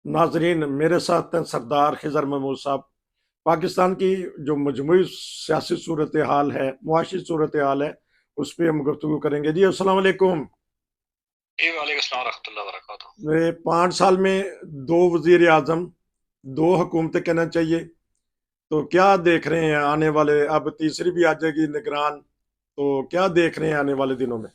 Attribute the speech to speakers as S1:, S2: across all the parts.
S1: नाजरीन, मेरे साथ हैं सरदार खिजर महमूद साहब। पाकिस्तान की जो मजमूई सियासी सूरत हाल है, मुआशी सूरत हाल है, उस पर हम गुफ्तगू करेंगे। जी अस्सलाम वालेकुम।
S2: जी वालेकुम अस्सलाम रहमतुल्लाहि व बरकातुहू।
S1: ये 5 साल में दो वजीर आजम, दो हुकूमतें कहना चाहिए। तो क्या देख रहे हैं आने वाले, अब तीसरी भी आ जाएगी निगरान, तो क्या देख रहे हैं आने वाले दिनों में?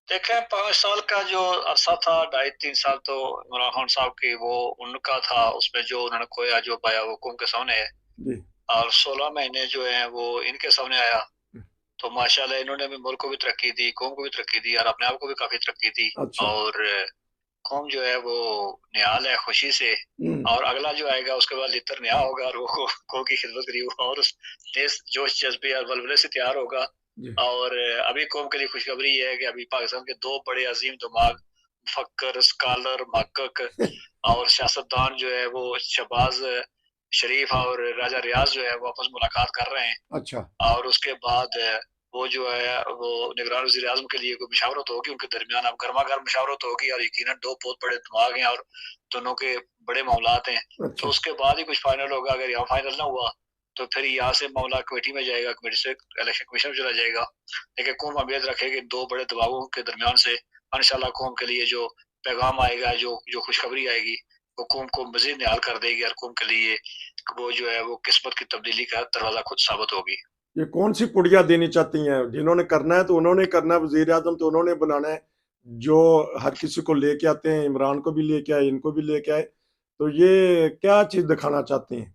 S2: देखें, 5 साल का जो अरसा था, 2.5-3 साल तो इमरान खान साहब की वो उनका था, उसमें जो उन्होंने खोया जो पाया वो कौम के सामने है।
S1: जी।
S2: और 16 महीने जो है वो इनके सामने आया। तो माशाल्लाह इन्होंने भी मुल्क को भी तरक्की दी, कौम को भी तरक्की दी और अपने आप को भी काफी तरक्की दी।
S1: अच्छा।
S2: और कौम जो है वो निहाल है खुशी से।
S1: हम्म।
S2: और अगला जो आएगा उसके बाद लितर नया होगा और वो कौम की खिदमत करेगा और उस देश जोश जज्बे और बलबले से तैयार होगा।
S1: जी।
S2: और अभी कौम के लिए खुशखबरी है कि अभी पाकिस्तान के दो बड़े अजीम दिमाग, फक्कर, स्कॉलर, महक्क और सियासतदान जो है वो शहबाज शरीफ और राजा रियाज जो है वो आपस में मुलाकात कर रहे हैं।
S1: अच्छा।
S2: और उसके बाद वो जो है वो निगरान वज़ीर आज़म के लिए कोई मशावरत होगी उनके दरमियान। अब गर्मा-गर्म मशावरत होगी और यकीनन 2 बहुत बड़े दिमाग हैं और दोनों के बड़े मामलात हैं। तो
S1: अच्छा।
S2: उसके बाद ही कुछ फाइनल होगा। अगर यहाँ फाइनल ना हुआ तो फिर यहाँ से मामला कमेटी में जाएगा, कमेटी से इलेक्शन कमीशन में चला जाएगा। लेकिन कौम उम्मीद रखे कि 2 बड़े दबावों के दरमियान से इंशाल्लाह कौम के लिए जो पैगाम आएगा, जो जो खुशखबरी आएगी, वो कौम को मज़ीद निहाल कर देगी और कौम के लिए वो जो है वो किस्मत की तब्दीली का दरवाज़ा खुद साबित होगी।
S1: ये कौन सी पुड़िया देनी चाहती हैं? जिन्होंने करना है तो उन्होंने करना है, वजीर आजम तो उन्होंने बनाना है। जो हर किसी को लेके आते हैं, इमरान को भी लेके आए, इनको भी लेके आए, तो ये क्या चीज दिखाना चाहती हैं?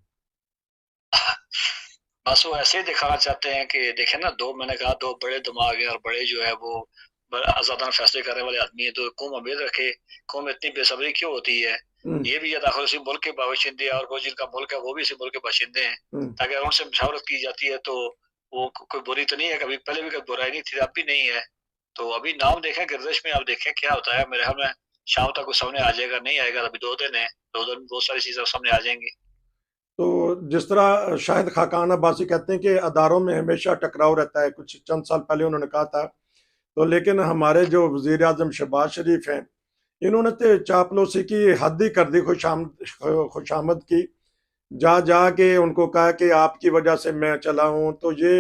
S2: बस वो ऐसे ही दिखाना चाहते हैं कि देखें ना, 2 मैंने कहा 2 बड़े दिमाग हैं और बड़े जो है वो आज़ादाना फैसले करने वाले आदमी है। तो कौम उम्मीद रखे, कौम इतनी बेसब्री क्यों होती है?
S1: हम्म।
S2: ये भी या दाखिल उसी मुल्क के बाशिंदे और वो जिनका मुल्क है वो भी इसी मुल्क के बाशिंदे हैं।
S1: हम्म।
S2: ताकि अगर उनसे मशावरत की जाती है तो वो कोई बुरी तो नहीं है, कभी पहले भी कोई बुराई नहीं थी, अब भी नहीं है। तो अभी नाम देखें गर्दिश में, अब देखें क्या होता है। मेरे ख्याल में शाम तक वो सामने आ जाएगा, नहीं आएगा तो अभी 2 दिन है, 2 दिन में बहुत सारी चीज़ें सामने आ जाएँगी।
S1: तो जिस तरह शाहिद खाकान अब्बासी कहते हैं कि अदारों में हमेशा टकराव रहता है, कुछ चंद साल पहले उन्होंने कहा था। तो लेकिन हमारे जो वजीर आजम शहबाज शरीफ हैं, इन्होंने तो चापलूसी की हद ही कर दी, खुशामद की। जा जा के उनको कहा कि आपकी वजह से मैं चला हूं। तो ये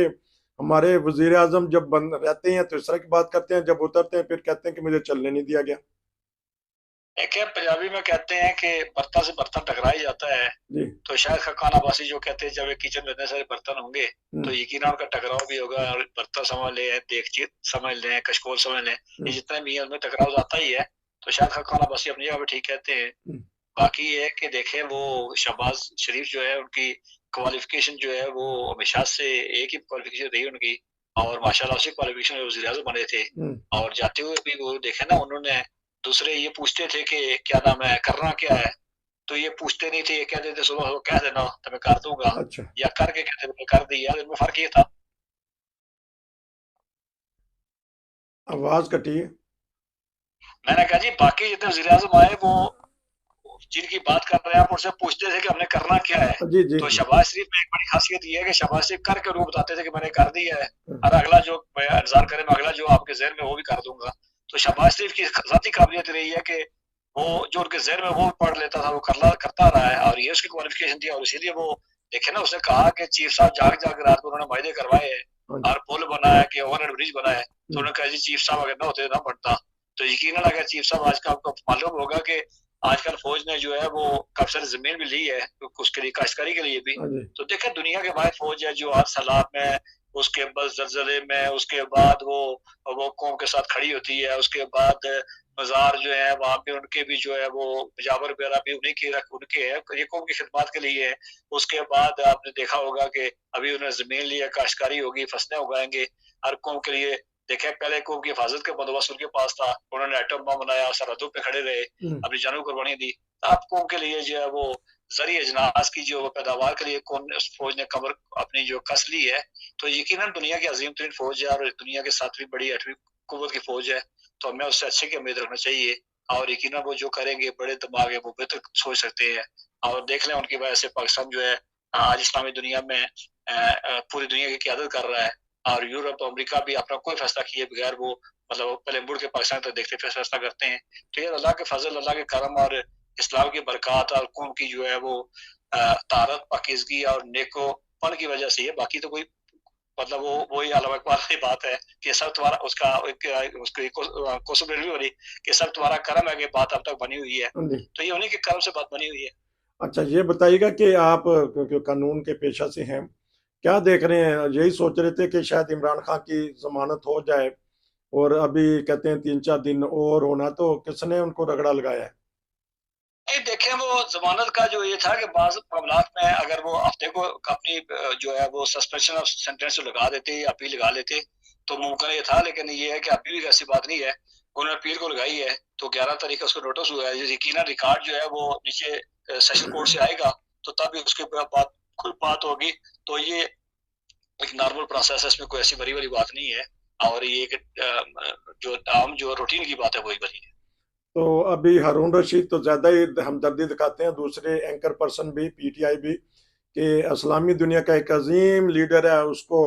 S1: हमारे वजीर आजम जब बन रहते हैं तो इस तरह की बात करते हैं, जब उतरते हैं फिर कहते हैं कि मुझे चलने नहीं दिया गया।
S2: एक है पंजाबी में कहते हैं कि बर्तन से बर्तन टकरा ही जाता है।
S1: जी।
S2: तो शायद खकाना बासी जो कहते हैं जब एक किचन में इतने सारे बर्तन होंगे तो
S1: हम्म।
S2: यकीनन उनका टकराव भी होगा। और बर्तन समझ लें, देगची समझ लें, कशकोल समझ लें, ये
S1: हम्म।
S2: जितने भी हैं उनमें टकराव आता ही है। तो शायद खकाना बासी अपनी जगह पे ठीक कहते हैं।
S1: हम्म।
S2: बाकी ये है कि देखें वो शहबाज शरीफ जो है उनकी क्वालिफिकेशन जो है वो हमेशा से एक ही क्वालिफिकेशन रही उनकी। और माशाल्लाह उसी क्वालिफिकेशन में वज़ीर आज़म बने थे।
S1: हम्म।
S2: और जाते हुए भी वो देखे ना, उन्होंने दूसरे ये पूछते थे कि क्या नाम है, करना क्या है? तो ये पूछते नहीं थे, ये कहते थे सुबह को कह देना तो मैं कर दूँगा,
S1: अच्छा।
S2: या करके कहते थे मैं कर दिया। इनमें फ़र्क ये था।
S1: आवाज कटी है।
S2: मैंने कहा जी बाकी जितने वज़ीर आज़म आए वो जिनकी बात कर रहे हैं आप उनसे पूछते थे कि हमने करना क्या है।
S1: जी जी
S2: तो
S1: जी।
S2: शहबाज शरीफ में एक बड़ी खासियत ये है कि शहबाज शरीफ करके वो बताते थे कि मैंने कर दिया है।
S1: हम्म।
S2: और अगला जो मैं इंतज़ार करें, मैं अगला जो आपके ज़हन में वो भी कर दूँगा। तो शहबाज शरीफ की ज़ाती काबिलियत रही है कि वो जो उनके ज़हन में वो पढ़ लेता था, वो करता रहा है और ये उसकी क्वालिफ़िकेशन थी। और इसीलिए वो देखे ना, उसने कहा कि चीफ साहब जाग-जाग रात को उन्होंने वायदे करवाए हैं
S1: हाँ जी।
S2: और पुल बना है कि ओवरहेड ब्रिज बना है। तो
S1: हम्म।
S2: उन्होंने कहा जी चीफ साहब अगर ना होते तो ना बनता। तो यकीनन अगर चीफ साहब आज का आपको मालूम होगा कि आजकल फौज ने जो है वो काफी सारी जमीन भी ली है उसके लिए, काश्तकारी के लिए भी।
S1: हाँ जी।
S2: तो देखें दुनिया के बाहर फौज है जो आज सैलाब में, उसके बाद जलजले में, उसके बाद वो कौम के साथ खड़ी होती है। उसके बाद मजार जो है वहां पे उनके भी जो है वो मुजावर वगैरह भी उन्हीं के उनके है, ये कौम की खिदमत के लिए है। उसके बाद आपने देखा होगा कि अभी उन्होंने जमीन ली है, काश्तकारी होगी, फसलें उगाएंगे हर कौम के लिए। देखें पहले कौम की हिफाजत का बंदोबस्त उनके पास था, उन्होंने एटम बम बनाया, सरहदों पे खड़े रहे,
S1: हम्म।
S2: अपनी जानों की कुर्बानी दी। आप कौम के लिए जो है वो ज़रिए अजनास की जो पैदावार के लिए कौन फौज ने कमर अपनी जो कस ली है। तो यकीनन दुनिया की अजीम तरीन फौज है और दुनिया की 7वीं बड़ी 8वीं कुव्वत की फौज है। तो हमें उससे अच्छे की उम्मीद रखना चाहिए। और यकीनन वो जो करेंगे, बड़े दिमाग है, वो बेहतर सोच सकते हैं। और देख लें उनकी वजह से पाकिस्तान जो है आज इस्लामी दुनिया में पूरी दुनिया की क़यादत कर रहा है। और यूरोप अमेरिका भी अपना कोई फैसला किए बगैर वो मतलब पहले मुड़ के पाकिस्तान तक देखते फिर फैसला करते हैं। तो ये अल्लाह के फजल, अल्लाह के करम और इस्लाम की बरकत और कौम की जो है वो तारत पाकिजगी और नेकोपन की वजह से है। बाकी तो कोई मतलब वो वही अल्लाह अकबर की बात है कि सब तुम्हारा उसका उसकी कोशिश भी हो रही कि सब तुम्हारा करम है कि बात अब तक बनी हुई है।
S1: हाँ जी।
S2: तो ये उन्हीं के करम से बात बनी हुई है।
S1: अच्छा, ये बताइएगा कि आप क्योंकि कानून के पेशा से हैं, क्या देख रहे हैं? यही सोच रहे थे कि शायद इमरान खान की ज़मानत हो जाए और अभी कहते हैं 3-4 दिन और होना, तो किसने उनको रगड़ा लगाया है?
S2: नहीं देखें, वो जमानत का जो ये था कि बाज़ मामलात में अगर वो हफ्ते को अपनी जो है वो सस्पेंशन ऑफ सेंटेंस लगा देते या अपील लगा लेते तो मुमकिन ये था। लेकिन ये है कि अभी भी ऐसी बात नहीं है। उन्होंने अपील को लगाई है तो 11 तारीख को उसको नोटिस हुआ है। यकीनन रिकॉर्ड जो है वो नीचे सेशन कोर्ट से आएगा तो तब उसके बाद कोई बात होगी। तो ये एक नॉर्मल प्रोसेस है, इसमें कोई ऐसी बड़ी वाली बात नहीं है। और ये एक जो आम जो रूटीन की बात है वही बनी है।
S1: तो अभी हारून रशीद तो ज़्यादा ही हमदर्दी दिखाते हैं, दूसरे एंकर पर्सन भी, पीटीआई भी, कि इस्लामी दुनिया का एक अजीम लीडर है, उसको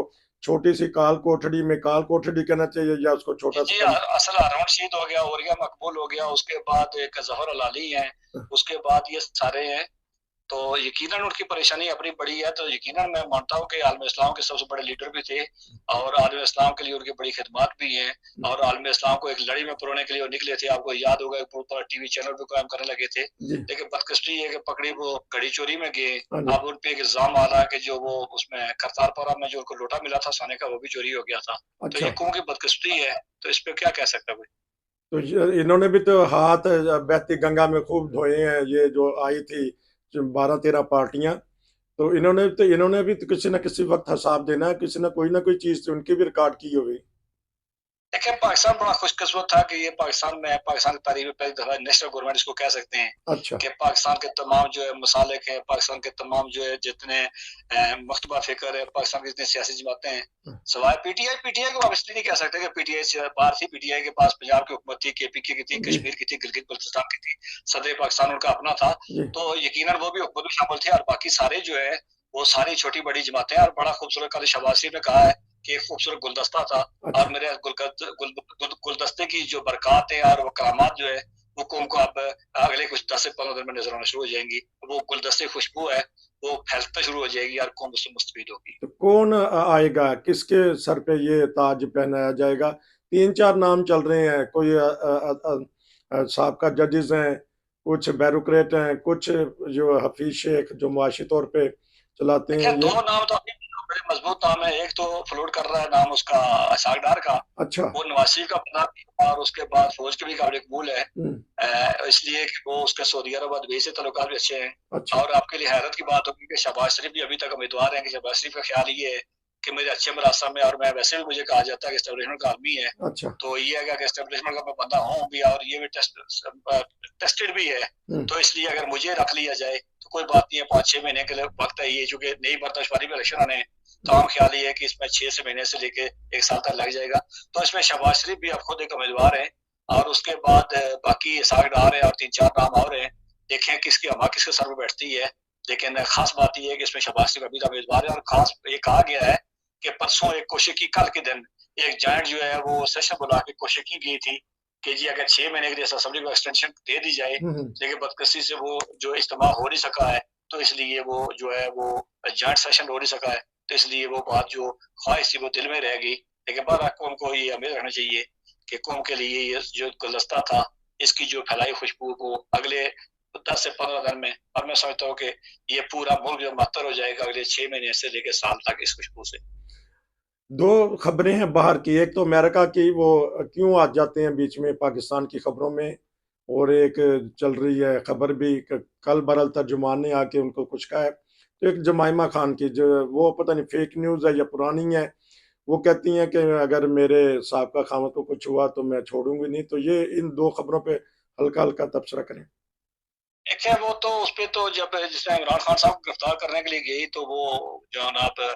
S1: छोटी सी काल कोठड़ी में काल कोठड़ी कहना चाहिए या उसको छोटा
S2: जी,
S1: सा
S2: असल हारून रशीद हो गया, औरिया मकबूल हो गया, उसके बाद एक ज़फ़र अलाली हैं, उसके बाद ये सारे हैं। तो यकीनन उनकी परेशानी अपनी बड़ी है। तो यकीनन मैं मानता हूँ कि आलम इस्लाम के सबसे बड़े लीडर भी थे और आलम इस्लाम के लिए उनकी बड़ी खिदमत भी हैं और आलम इस्लाम को एक लड़ी में पुरोने के लिए वो निकले थे। आपको याद होगा एक पूरा टीवी चैनल भी कायम करने लगे थे।
S1: जी।
S2: लेकिन बदकिस्मती है कि पकड़ी वो घड़ी चोरी में गए।
S1: हाँ जी।
S2: अब उन पे एक इल्ज़ाम आ रहा है कि जो वो उसमें करतारपुरा में जो उनको लोटा मिला था सोने का वो भी चोरी हो गया था। तो
S1: अच्छा,
S2: ये कौम की बदकिस्मती है, तो इस पे क्या कह सकता है कोई?
S1: तो इन्होंने भी तो हाथ बहती गंगा में खूब धोए हैं, ये जो आई थी 12-13 पार्टियां, तो इन्होंने भी तो किसी न किसी वक्त हिसाब देना है, किसी न कोई चीज उनकी भी रिकॉर्ड की होगी।
S2: देखिए, पाकिस्तान बड़ा खुशकिस्मत था कि ये पाकिस्तान में पाकिस्तान की तारीख में पहली दफ़ा नेशनल गवर्नमेंट इसको कह सकते हैं
S1: अच्छा।
S2: कि पाकिस्तान के तमाम जो है मसालिक हैं, पाकिस्तान के तमाम जो है जितने मुख्तलिफ फ़िक्र है, पाकिस्तान की जितनी सियासी जमातें हैं,
S1: हाँ,
S2: सिवाय पीटीआई पीटीआई को आप इसलिए नहीं कह सकते कि पीटीआई से बाहर थी। पीटीआई के पास पंजाब की हुकूमत थी, केपीके की थी,
S1: जी।
S2: कश्मीर की थी, गिलगित-बल्तिस्तान की थी, सदर पाकिस्तान उनका अपना था।
S1: जी।
S2: तो यकीनन वो भी हुकूमत में शामिल थे और बाकी सारे जो है, वो सारी छोटी-बड़ी जमातें। और बड़ा खूबसूरत कल शहबाज शरीफ ने कहा है कि एक खूबसूरत गुलदस्ता था
S1: अच्छा।
S2: और मेरे गुलदस्ते की जो बरकत है और वो करामात जो है वो कौम को अब अगले कुछ 10 से 15 दिन में नजर आना शुरू हो जाएंगी। वो गुलदस्ते खुशबू है, वो फैलना शुरू हो जाएगी और कौम उससे मुस्तफीद होगी।
S1: तो कौन आएगा, किसके सर पे ये ताज पहनाया जाएगा? 3-4 नाम चल रहे हैं, कोई साबका जजेस हैं, कुछ ब्यूरोक्रेट हैं, कुछ जो हफीज शेख जो मुआशी तौर पे चलाते
S2: देखिए,
S1: हैं
S2: दो
S1: ये।
S2: नाम तो अभी बड़े मजबूत नाम है। एक तो फ्लोट कर रहा है नाम उसका इसहाक डार का,
S1: अच्छा।
S2: वो नवाज शरीफ का बंदा भी और उसके बाद फौज के भी काबिल कबूल है।
S1: हम्म।
S2: इसलिए कि वो उसके सऊदी अरब और दुबई से ताल्लुकात भी अच्छे हैं।
S1: अच्छा।
S2: और आपके लिए हैरत की बात होगी कि शहबाज शरीफ भी अभी तक उम्मीदवार हैं कि शहबाज शरीफ का ख्याल ये है कि मेरे अच्छे मरासम में और मैं वैसे भी मुझे कहा जाता है कि एस्टेब्लिशमेंट का आदमी है।
S1: अच्छा।
S2: तो ये है कि एस्टेब्लिशमेंट का मैं बंदा हूँ भी और ये भी टेस्टेड भी है।
S1: हम्म।
S2: तो इसलिए अगर मुझे रख लिया जाए तो कोई बात नहीं है। 5-6 महीने के लिए वक्त है। ये चूंकि नई मर्दशवारी में इलेक्शन आने हैं तो आम ख्याल ये है कि इसमें 6 महीने से लेके 1 साल तक लग जाएगा। तो इसमें शहबाज शरीफ भी अब खुद एक उम्मीदवार है और उसके बाद बाकी इसहाक डार है और 3-4 नाम और हैं। देखें किसकी हवा किसके सर में बैठती है। लेकिन खास बात यह है कि इसमें शहबाज शरीफ अभी तक उम्मीदवार है और खास ये कहा गया है कि परसों एक कोशिश की, कल के दिन एक जॉइंट जो है वो सेशन बुला के कोशिश की गई थी कि जी अगर 6 महीने के लिए असेंबली को एक्सटेंशन दे दी जाए, लेकिन बदकिस्मती से वो जो इज्तिमा हो नहीं सका है तो इसलिए वो जो है वो जॉइंट सेशन हो नहीं सका है। तो इसलिए वो बात जो ख्वाहिश थी वो दिल में रह गई। लेकिन बहरहाल कौम को ये उम्मीद रखना चाहिए कि कौम के लिए ये जो गुलदस्ता था इसकी जो फैलाई खुशबू वो अगले 10 से 15 दिन में, और मैं समझता हूँ कि ये पूरा मुल्क जो मअतर हो जाएगा अगले 6 महीने से लेकर साल तक इस खुशबू से।
S1: 2 खबरें हैं बाहर की, एक तो अमेरिका की, वो क्यों आ जाते हैं बीच में पाकिस्तान की खबरों में, और एक चल रही है खबर भी कल बरल तर्जुमान ने आके उनको कुछ कहा है। तो एक जमाइमा खान की, जो वो पता नहीं फेक न्यूज़ है या पुरानी है, वो कहती हैं कि अगर मेरे साहब का खामद को कुछ हुआ तो मैं छोड़ूंगी नहीं। तो ये इन 2 खबरों पे हल्का हल्का तबसरा करें।
S2: देखिए वो तो उस पे तो जब जिस टाइम इमरान खान साहब को गिरफ्तार करने के लिए गई तो वो जो आप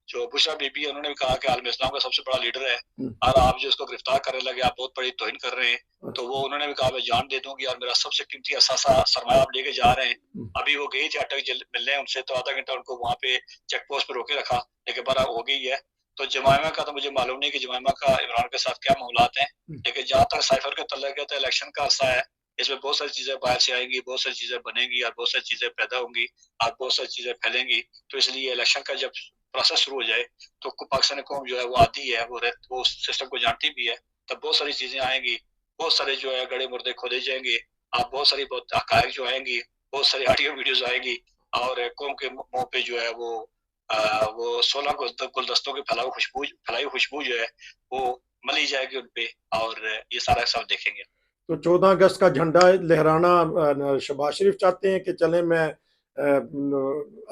S2: जो बुशरा बीबी है उन्होंने भी कहा कि आलम इस्लाम का सबसे बड़ा लीडर है और आप जो उसको गिरफ्तार करने लगे आप बहुत बड़ी तौहीन कर रहे हैं। तो वो उन्होंने भी कहा मैं जान दे दूंगी और मेरा सबसे कीमती असासा सरमाया आप लेके जा रहे हैं। अभी वो गई थी अटक मिलने उनसे तो आधा घंटा उनको वहाँ पे चेक पोस्ट पे रोके रखा लेकिन बड़ा हो गई है। तो जमायमा का तो मुझे मालूम नहीं कि जमायमा का इमरान के साथ क्या मामलात हैं, लेकिन जहाँ तक साइफर के तल्लुक है तो इलेक्शन का अरसा है, इसमें बहुत सारी चीज़ें बाहर से आएंगी, बहुत सारी चीज़ें बनेंगी और बहुत सारी चीज़ें पैदा होंगी और बहुत सारी चीज़ें फैलेंगी। तो इसलिए इलेक्शन का जब प्रोसेस शुरू हो जाए तो पाकिस्तानी कौम जो है वो आती है, वो सिस्टम को जानती भी है, तब बहुत सारी चीज़ें आएंगी, बहुत सारे जो है गड़े मुर्दे खोदे जाएंगे, आप बहुत सारी हकायक जो आएंगी, बहुत सारी ऑडियो वीडियोज आएंगी और कौम के मुंह पे जो है वो 16 गुलदस्तों की फैलाई खुशबू जो है वो मली जाएगी उन पे और ये सारा सब देखेंगे।
S1: तो 14 अगस्त का झंडा लहराना शहबाज शरीफ चाहते हैं कि चले, मैं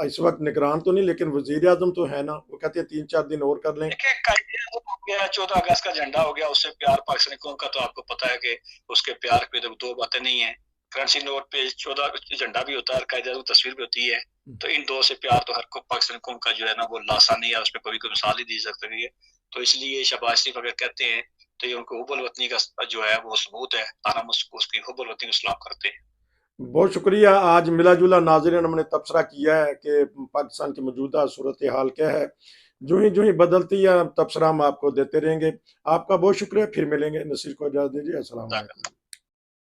S1: इस वक्त निगरान तो नहीं लेकिन वजीर आजम तो है ना, वो कहते हैं 3-4 दिन और कर लें।
S2: देखिए कायदे हो गया, 14 अगस्त का झंडा हो गया, उससे प्यार पाकिस्तानी कौम का तो आपको पता है कि उसके प्यार पे तो दो बातें नहीं है। करेंसी नोट पे 14 झंडा भी होता है और कायदे की तस्वीर भी होती है, तो इन दो से प्यार तो हर पाकिस्तानी कौम का जो है ना वो लासा नहीं है, उस पर कभी कोई मिसाल ही दी सकती है। तो इसलिए शहबाज शरीफ अगर कहते हैं तो ये उनको हुब्बुल वतनी का जो है वो सबूत है, हम उसकी हुब्बुल वतनी को सलाम करते हैं।
S1: बहुत शुक्रिया। आज मिला जुला नाज़रीन हमने तबसरा किया है कि पाकिस्तान की मौजूदा सूरत हाल क्या है, जो ही बदलती है तबसरा हम आपको देते रहेंगे। आपका बहुत शुक्रिया, फिर मिलेंगे। नसीर को इजाज़त दीजिए। अस्सलाम वालेकुम।